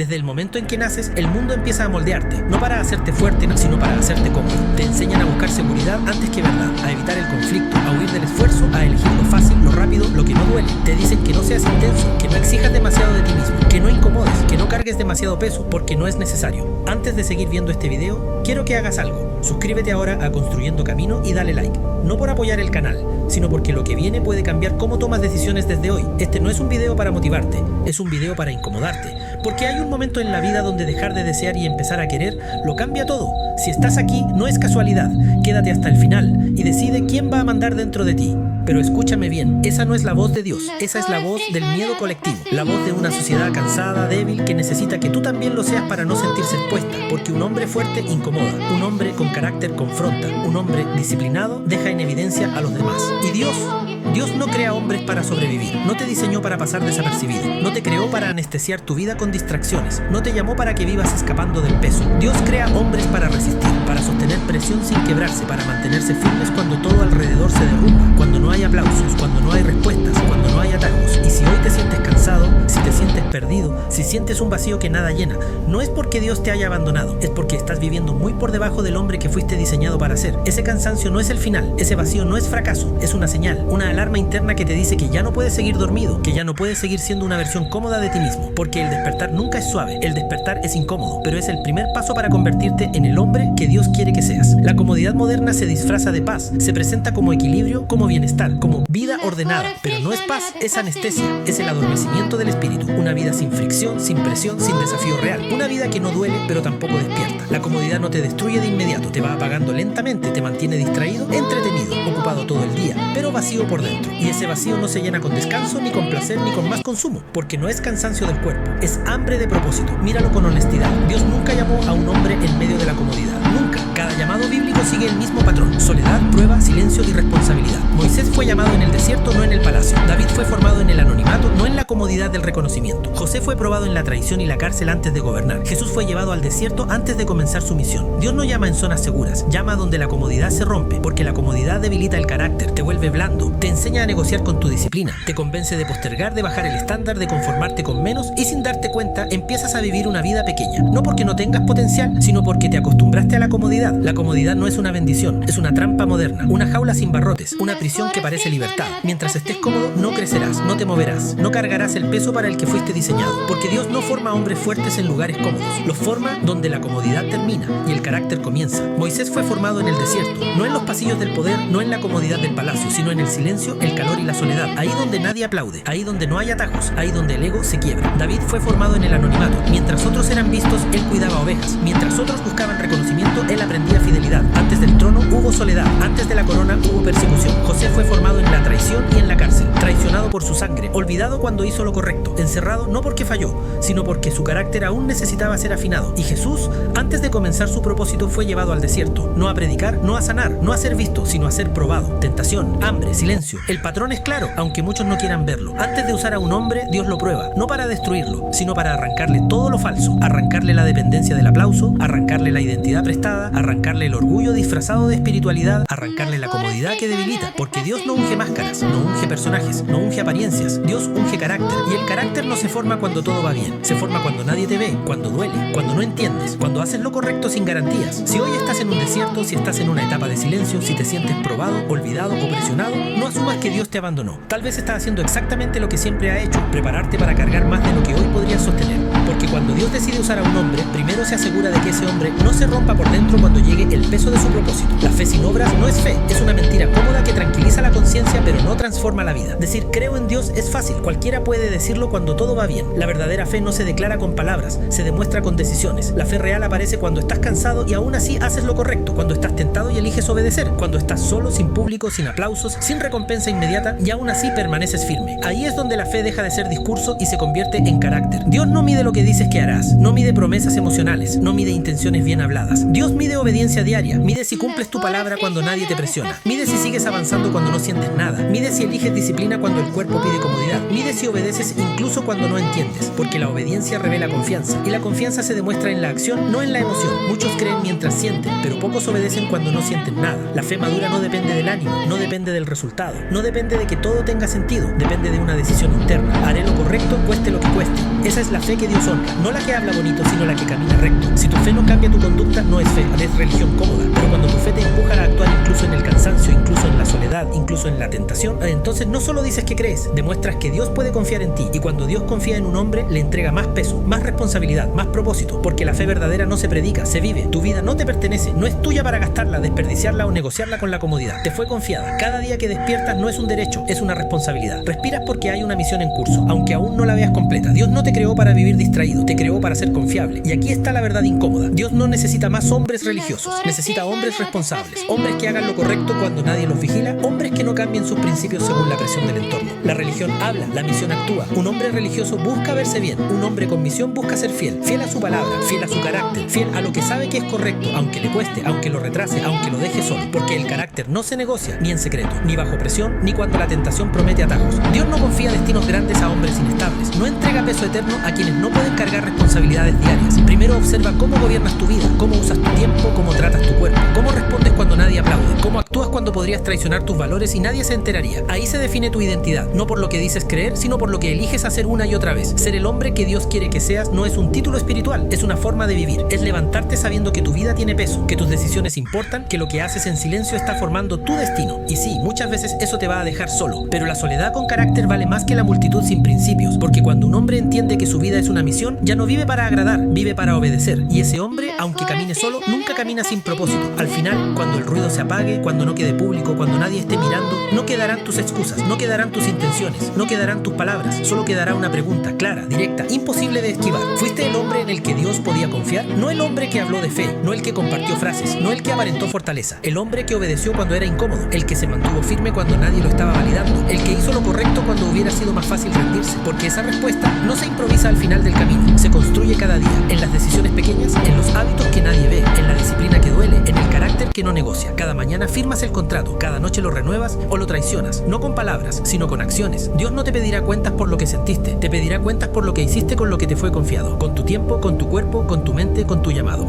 Desde el momento en que naces, el mundo empieza a moldearte, no para hacerte fuerte, sino para hacerte cómodo. Te enseñan a buscar seguridad antes que verdad, a evitar el conflicto, a huir del esfuerzo, a elegir lo fácil, lo rápido, lo que no duele. Te dicen que no seas intenso, que no exijas demasiado de ti mismo, que no incomodes, que no cargues demasiado peso, porque no es necesario. Antes de seguir viendo este video, quiero que hagas algo. Suscríbete ahora a Construyendo Camino y dale like. No por apoyar el canal, sino porque lo que viene puede cambiar cómo tomas decisiones desde hoy. Este no es un video para motivarte, es un video para incomodarte. Porque hay un momento en la vida donde dejar de desear y empezar a querer lo cambia todo. Si estás aquí, no es casualidad. Quédate hasta el final y decide quién va a mandar dentro de ti. Pero escúchame bien, esa no es la voz de Dios, esa es la voz del miedo colectivo, la voz de una sociedad cansada, débil, que necesita que tú también lo seas para no sentirse expuesta, porque un hombre fuerte incomoda, un hombre con carácter confronta, un hombre disciplinado deja en evidencia a los demás. Y Dios no crea hombres para sobrevivir, no te diseñó para pasar desapercibido, no te creó para anestesiar tu vida con distracciones, no te llamó para que vivas escapando del peso. Dios crea hombres para resistir, para sostener presión sin quebrarse, para mantenerse firmes cuando todo alrededor se derrumba, cuando no hay aplausos, cuando no hay respuestas, cuando no hay atajos. Y si hoy te sientes cansado, si te sientes perdido, si sientes un vacío que nada llena, no es porque Dios te haya abandonado, es porque estás viviendo muy por debajo del hombre que fuiste diseñado para ser. Ese cansancio no es el final, ese vacío no es fracaso, es una señal, una alarma interna que te dice que ya no puedes seguir dormido, que ya no puedes seguir siendo una versión cómoda de ti mismo, porque el despertar nunca es suave, el despertar es incómodo, pero es el primer paso para convertirte en el hombre que Dios quiere que seas. La comodidad moderna se disfraza de paz, se presenta como equilibrio, como bienestar, como vida ordenada, pero no es paz, es anestesia, es el adormecimiento del espíritu, una vida sin fricción, sin presión, sin desafío real, una vida que no duele pero tampoco despierta. La comodidad no te destruye de inmediato, te va apagando lentamente, te mantiene distraído, entretenido, ocupado todo el día, pero vacío por dentro. Y ese vacío no se llena con descanso, ni con placer, ni con más consumo, porque no es cansancio del cuerpo, es hambre de propósito. Míralo con honestidad. Dios nunca llamó a un hombre en medio de la comodidad, nunca. Cada llamado bíblico sigue el mismo patrón: soledad, prueba, silencio y responsabilidad. Moisés fue llamado en el desierto, no en el palacio. David fue formado en el anonimato, no en la comodidad del reconocimiento. José fue probado en la traición y la cárcel antes de gobernar. Jesús fue llevado al desierto antes de comenzar su misión. Dios no llama en zonas seguras, llama donde la comodidad se rompe, porque la comodidad debilita el carácter, te vuelve blando, te enseña a negociar con tu disciplina, te convence de postergar, de bajar el estándar, de conformarte con menos, y sin darte cuenta empiezas a vivir una vida pequeña, no porque no tengas potencial, sino porque te acostumbraste a la comodidad. La comodidad no es una bendición, es una trampa moderna, una jaula sin barrotes, una prisión que parece libertad. Mientras estés cómodo, no crecerás, no te moverás, no cargarás el peso para el que fuiste diseñado, porque Dios no forma hombres fuertes en lugares cómodos, los forma donde la comodidad termina y el carácter comienza. Moisés fue formado en el desierto, no en los pasillos del poder, no en la comodidad del palacio, sino en el silencio, el calor y la soledad, ahí donde nadie aplaude, ahí donde no hay atajos, ahí donde el ego se quiebra. David fue formado en el anonimato, mientras otros eran vistos, él cuidaba ovejas, mientras otros buscaban reconocimiento, él aprendía fidelidad. Antes del trono hubo soledad, antes de la corona hubo persecución. José fue formado en la traición y en la cárcel, traicionado por su sangre, olvidado cuando hizo lo correcto, encerrado no porque falló, sino porque su carácter aún necesitaba ser afinado. Y Jesús, antes de comenzar su propósito, fue llevado al desierto, no a predicar, no a sanar, no a ser visto, sino a ser probado. Tentación, hambre, silencio. El patrón es claro, aunque muchos no quieran verlo. Antes de usar a un hombre, Dios lo prueba, no para destruirlo, sino para arrancarle todo lo falso, arrancarle la dependencia del aplauso, arrancarle la identidad prestada, arrancarle el orgullo disfrazado de espiritualidad, arrancarle la comodidad que debilita, porque Dios no unge máscaras, no unge personajes, no unge apariencias, Dios unge carácter, y el carácter no se forma cuando todo va bien, se forma cuando nadie te ve, cuando duele, cuando no entiendes, cuando haces lo correcto sin garantías. Si hoy estás en un desierto, si estás en una etapa de silencio, si te sientes probado, olvidado o presionado, no asumas que Dios te abandonó. Tal vez estás haciendo exactamente lo que siempre ha hecho, prepararte para cargar más de lo que hoy podrías sostener, porque cuando Dios decide usar a un hombre, primero se asegura de que ese hombre no se rompa por dentro cuando llegue el peso de su propósito. La fe sin obras no es fe, es una mentira cómoda que tranquiliza la conciencia pero no transforma la vida. Decir creo en Dios es fácil, cualquiera puede decirlo cuando todo va bien. La verdadera fe no se declara con palabras, se demuestra con decisiones. La fe real aparece cuando estás cansado y aún así haces lo correcto, cuando estás tentado y eliges obedecer, cuando estás solo, sin público, sin aplausos, sin recompensa inmediata y aún así permaneces firme. Ahí es donde la fe deja de ser discurso y se convierte en carácter. Dios no mide lo que dices que harás, no mide promesas emocionales, no mide intenciones bien habladas. Dios mide obediencia diaria, mide si cumples tu palabra cuando nadie te presiona, mide si sigues avanzando cuando no sientes nada, mide si eliges disciplina cuando el cuerpo pide comodidad, mide si obedeces incluso cuando no entiendes, porque la obediencia revela confianza y la confianza se demuestra en la acción, no en la emoción. Muchos creen mientras sienten, pero pocos obedecen cuando no sienten nada. La fe madura no depende del ánimo, no depende del resultado, no depende de que todo tenga sentido, depende de una decisión interna. Haré lo correcto, cueste lo que cueste. Esa es la fe que Dios deshonra, no la que habla bonito, sino la que camina recto. Si tu fe no cambia tu conducta, no es fe, es religión cómoda. Pero cuando tu fe te empuja a actuar incluso en el cansancio, incluso en la soledad, incluso en la tentación, entonces no solo dices que crees, demuestras que Dios puede confiar en ti. Y cuando Dios confía en un hombre, le entrega más peso, más responsabilidad, más propósito. Porque la fe verdadera no se predica, se vive. Tu vida no te pertenece, no es tuya para gastarla, desperdiciarla o negociarla con la comodidad. Te fue confiada. Cada día que despiertas no es un derecho, es una responsabilidad. Respiras porque hay una misión en curso, aunque aún no la veas completa. Dios no te creó para vivir distraído, te creó para ser confiable. Y aquí está la verdad incómoda. Dios no necesita más hombres religiosos, necesita hombres responsables, hombres que hagan lo correcto cuando nadie los vigila, hombres que no cambien sus principios según la presión del entorno. La religión habla, la misión actúa. Un hombre religioso busca verse bien, un hombre con misión busca ser fiel, fiel a su palabra, fiel a su carácter, fiel a lo que sabe que es correcto, aunque le cueste, aunque lo retrase, aunque lo deje solo, porque el carácter no se negocia, ni en secreto, ni bajo presión, ni cuando la tentación promete atajos. Dios no confía destinos grandes a hombres inestables, no entrega peso eterno a quienes no pueden cargar responsabilidades diarias. Primero observa cómo gobiernas tu vida, cómo usas tu tiempo, cómo tratas tu cuerpo, cómo respondes cuando nadie aplaude, cómo actúas cuando podrías traicionar tus valores y nadie se enteraría. Ahí se define tu identidad, no por lo que dices creer, sino por lo que eliges hacer una y otra vez. Ser el hombre que Dios quiere que seas no es un título espiritual, es una forma de vivir, es levantarte sabiendo que tu vida tiene peso, que tus decisiones importan, que lo que haces en silencio está formando tu destino. Y sí, muchas veces eso te va a dejar solo, pero la soledad con carácter vale más que la multitud sin principios, porque cuando un hombre entiende que su vida es una misión, ya no vive para agradar, vive para obedecer. Y ese hombre, aunque camine solo, nunca camina sin propósito. Al final, cuando el ruido se apague, cuando no quede público, cuando nadie esté mirando, no quedarán tus excusas, no quedarán tus intenciones, no quedarán tus palabras, solo quedará una pregunta clara, directa, imposible de esquivar. ¿Fuiste el hombre en el que Dios podía confiar? No el hombre que habló de fe, no el que compartió frases, no el que aparentó fortaleza, el hombre que obedeció cuando era incómodo, el que se mantuvo firme cuando nadie lo estaba validando, el que hizo lo correcto cuando hubiera sido más fácil rendirse, porque esa respuesta no se improvisa al final del camino, se construye cada día, en las decisiones pequeñas, en los hábitos que nadie ve, en la disciplina que duele, en el carácter que no negocia. Cada mañana firmas el contrato, cada noche lo renuevas o lo traicionas, no con palabras, sino con acciones. Dios no te pedirá cuentas por lo que sentiste, te pedirá cuentas por lo que hiciste con lo que te fue confiado, con tu tiempo, con tu cuerpo, con tu mente, con tu llamado.